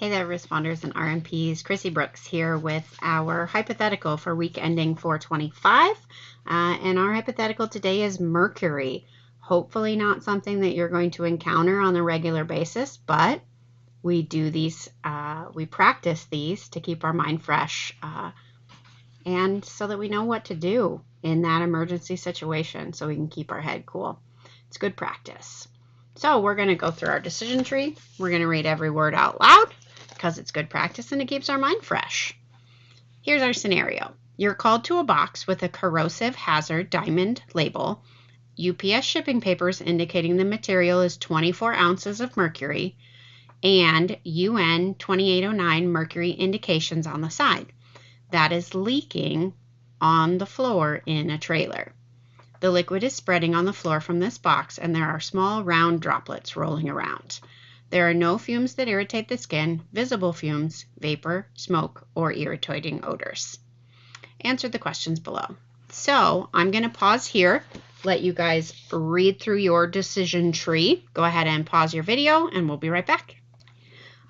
Hey there, responders and RMPs. Chrissy Brooks here with our hypothetical for week ending 4/25. And our hypothetical today is Mercury. Hopefully not something that you're going to encounter on a regular basis, but we do these, we practice these to keep our mind fresh and so that we know what to do in that emergency situation so we can keep our head cool. It's good practice. So we're going to go through our decision tree. We're going to read every word out loud, because it's good practice and it keeps our mind fresh. Here's our scenario. You're called to a box with a corrosive hazard diamond label, UPS shipping papers indicating the material is 24 ounces of mercury, and UN 2809 mercury indications on the side. That is leaking on the floor in a trailer. The liquid is spreading on the floor from this box, and there are small round droplets rolling around. There are no fumes that irritate the skin, visible fumes, vapor, smoke, or irritating odors. Answer the questions below. So I'm going to pause here, let you guys read through your decision tree. Go ahead and pause your video, and we'll be right back.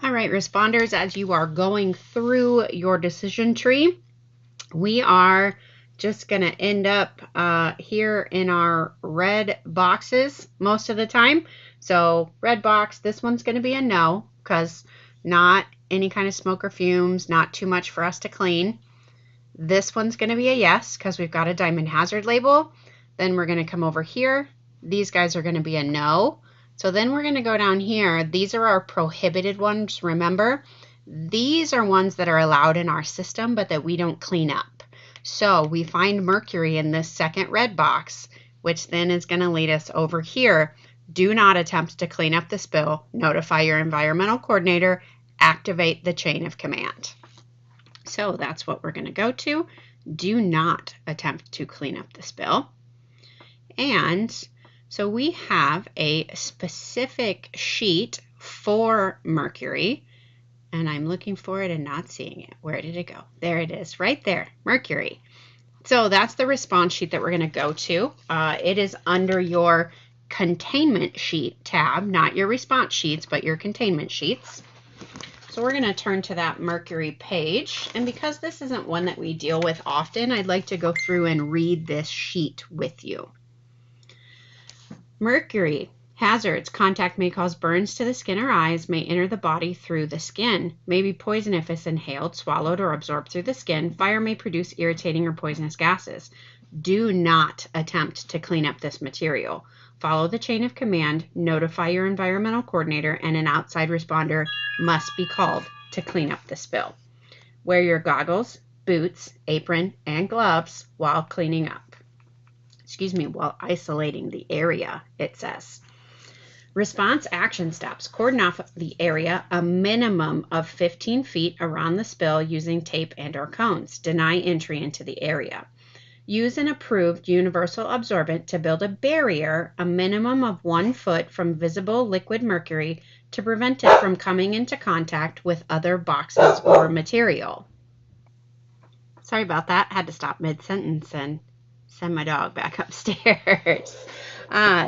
All right, responders, as you are going through your decision tree, we are just going to end up here in our red boxes most of the time. So red box, this one's going to be a no, because not any kind of smoke or fumes, not too much for us to clean. This one's going to be a yes, because we've got a diamond hazard label. Then we're going to come over here. These guys are going to be a no. So then we're going to go down here. These are our prohibited ones, remember? These are ones that are allowed in our system, but that we don't clean up. So we find mercury in this second red box, which then is going to lead us over here. Do not attempt to clean up the spill. Notify your environmental coordinator. Activate the chain of command. So that's what we're going to go to. Do not attempt to clean up the spill. And so we have a specific sheet for mercury. And I'm looking for it and not seeing it. Where did it go? There it is, right there, mercury. So that's the response sheet that we're going to go to. It is under your containment sheet tab, not your response sheets, but your containment sheets. So we're going to turn to that mercury page. And because this isn't one that we deal with often, I'd like to go through and read this sheet with you. Mercury. Hazards. Contact may cause burns to the skin or eyes, may enter the body through the skin, may be poison if it's inhaled, swallowed, or absorbed through the skin. Fire may produce irritating or poisonous gases. Do not attempt to clean up this material. Follow the chain of command, notify your environmental coordinator, and an outside responder must be called to clean up the spill. Wear your goggles, boots, apron, and gloves while cleaning up. While isolating the area, it says. Response action steps. Cordon off the area a minimum of 15 feet around the spill using tape and/or cones. Deny entry into the area. Use an approved universal absorbent to build a barrier a minimum of 1 foot from visible liquid mercury to prevent it from coming into contact with other boxes or material. Sorry about that. Had to stop mid-sentence and send my dog back upstairs.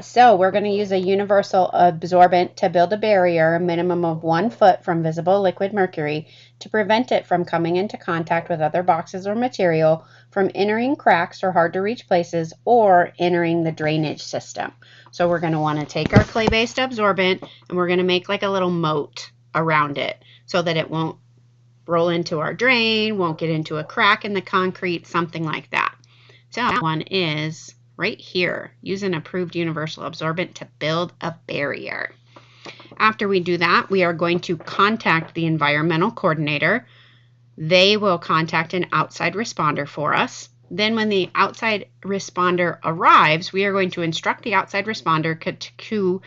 So we're going to use a universal absorbent to build a barrier a minimum of 1 foot from visible liquid mercury to prevent it from coming into contact with other boxes or material, from entering cracks or hard to reach places, or entering the drainage system. So we're going to want to take our clay-based absorbent and we're going to make like a little moat around it so that it won't roll into our drain, won't get into a crack in the concrete, something like that. So that one is right here. Use an approved universal absorbent to build a barrier. After we do that, we are going to contact the environmental coordinator. They will contact an outside responder for us. Then when the outside responder arrives, we are going to instruct the outside responder to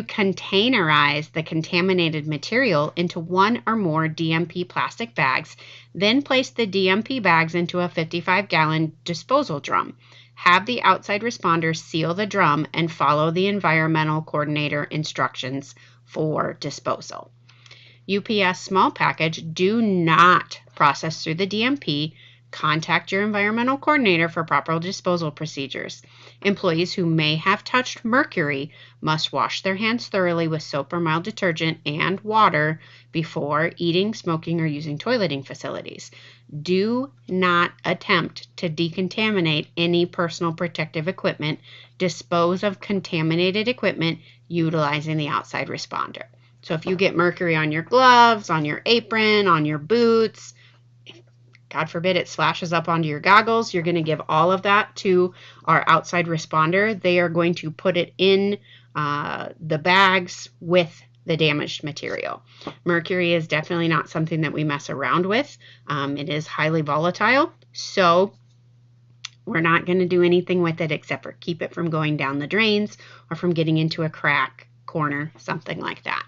containerize the contaminated material into 1 or more DMP plastic bags, then place the DMP bags into a 55-gallon disposal drum. Have the outside responder seal the drum and follow the environmental coordinator instructions for disposal. UPS small package. Do not process through the DMP. contact your environmental coordinator for proper disposal procedures. Employees who may have touched mercury must wash their hands thoroughly with soap or mild detergent and water before eating, smoking, or using toileting facilities. Do not attempt to decontaminate any personal protective equipment. Dispose of contaminated equipment utilizing the outside responder. So if you get mercury on your gloves, on your apron, on your boots, God forbid it splashes up onto your goggles, you're going to give all of that to our outside responder. They are going to put it in the bags with the damaged material. Mercury is definitely not something that we mess around with. It is highly volatile, so we're not going to do anything with it except for keep it from going down the drains or from getting into a crack, corner, something like that.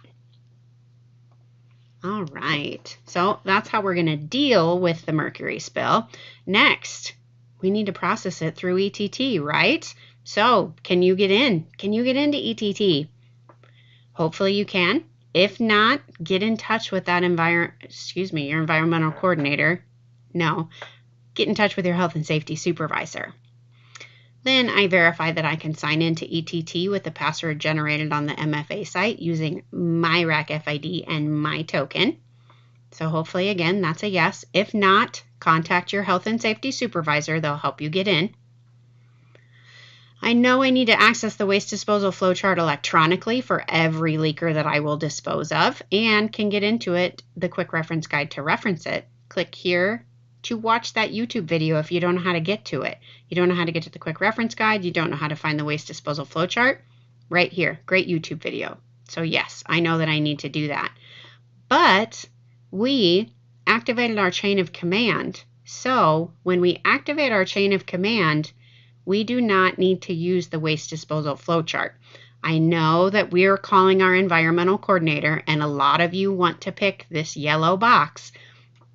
All right, so that's how we're going to deal with the mercury spill. Next, we need to process it through ETT, right? So can you get in? Can you get into ETT? Hopefully you can. If not, get in touch with that your environmental coordinator. No, get in touch with your health and safety supervisor. Then I verify that I can sign into ETT with the password generated on the MFA site using my RACFID and my token. So hopefully, again, that's a yes. If not, contact your health and safety supervisor. They'll help you get in. I know I need to access the waste disposal flowchart electronically for every leaker that I will dispose of and can get into it, the quick reference guide to reference it. Click here to watch that YouTube video if you don't know how to get to it. You don't know how to get to the quick reference guide, you don't know how to find the waste disposal flowchart, right here, great YouTube video. So yes, I know that I need to do that. But we activated our chain of command. So when we activate our chain of command, we do not need to use the waste disposal flowchart. I know that we're calling our environmental coordinator, and a lot of you want to pick this yellow box,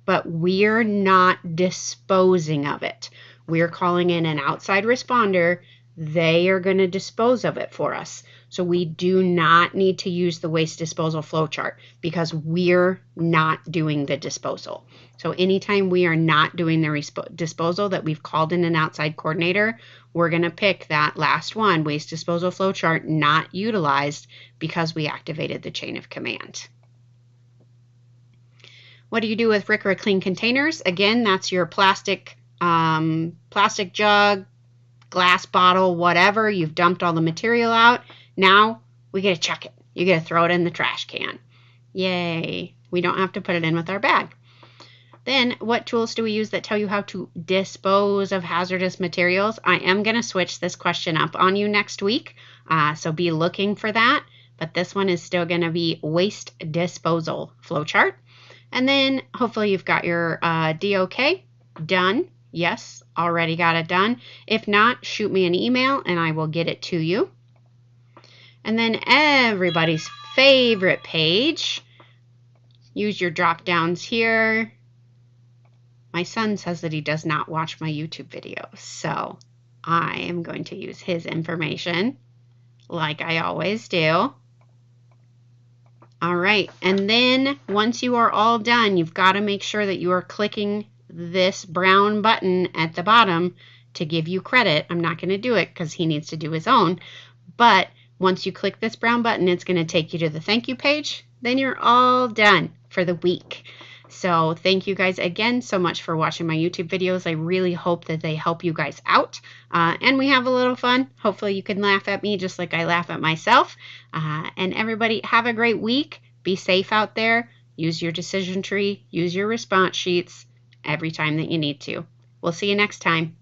but we're not disposing of it. We're calling in an outside responder. They are going to dispose of it for us. So we do not need to use the waste disposal flowchart because we're not doing the disposal. So anytime we are not doing the disposal that we've called in an outside coordinator, we're going to pick that last one, waste disposal flowchart, not utilized because we activated the chain of command. What do you do with RCRA clean containers? Again, that's your plastic jug, glass bottle, whatever. You've dumped all the material out. Now we get to chuck it. You get to throw it in the trash can. Yay. We don't have to put it in with our bag. Then what tools do we use that tell you how to dispose of hazardous materials? I am going to switch this question up on you next week, so be looking for that. But this one is still going to be waste disposal flowchart. And then hopefully you've got your DOK done. Yes, already got it done. If not, shoot me an email and I will get it to you. And then everybody's favorite page. Use your drop downs here. My son says that he does not watch my YouTube videos, so I am going to use his information like I always do. All right, and then once you are all done, you've got to make sure that you are clicking this brown button at the bottom to give you credit. I'm not going to do it because he needs to do his own, but once you click this brown button, it's going to take you to the thank you page. Then you're all done for the week. So thank you guys again so much for watching my YouTube videos. I really hope that they help you guys out and we have a little fun. Hopefully you can laugh at me just like I laugh at myself. And everybody have a great week. Be safe out there. Use your decision tree. Use your response sheets every time that you need to. We'll see you next time.